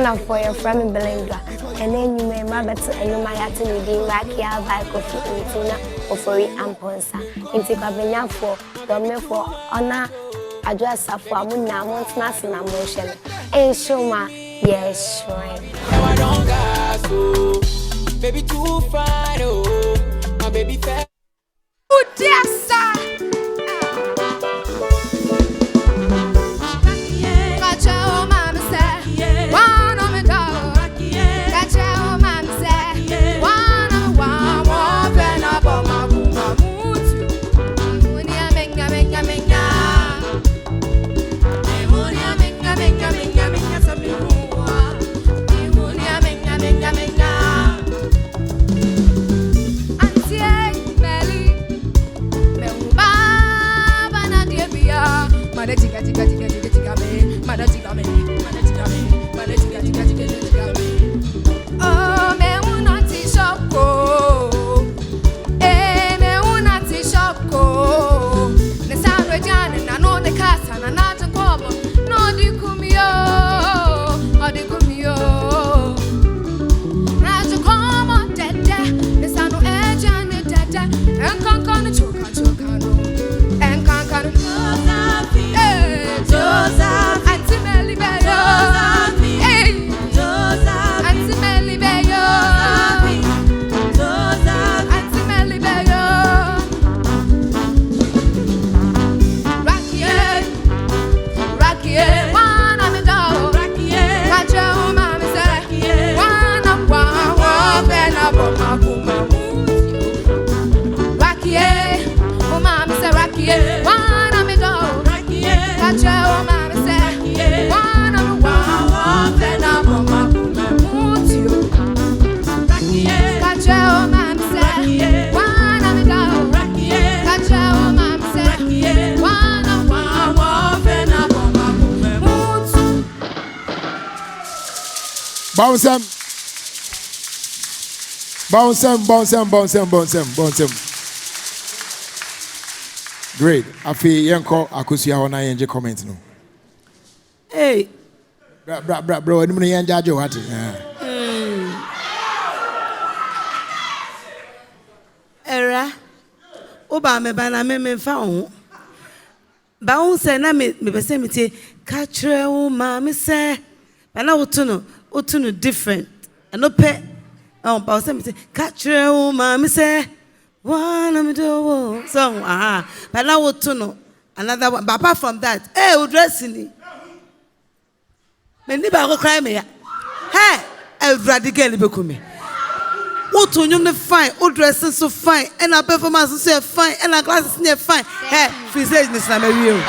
Ghana for your friend Belinda. And then you may remember to know my attitude back here by coffee in tuna or for it and ponsa. Into Cabina for the for honor address of Amuna, once Nassina motion. And show my yes, shrine. I don't got so baby too fine, oh, my baby fat. Oh, dear, sir. Bounce him. Great. I feel yanko akusia wana yenje comment no. Hey. Bro, ni mune yanja jo hati. Era. Oba me bana me fa ho. Ba ho se na me pese me tie ka kire wo ma me se. Bana wotu no different. Ano pe. Ba se me tie ka kire wo ma me se. One me do so bana wotu no another one. But apart from that, hey, we dressing. Me ni ba go cry me ya. Hey, everybody girl be come. What on you fine, what dressing so fine, and our performance so fine, and our glasses near fine. Hey, free is na me real.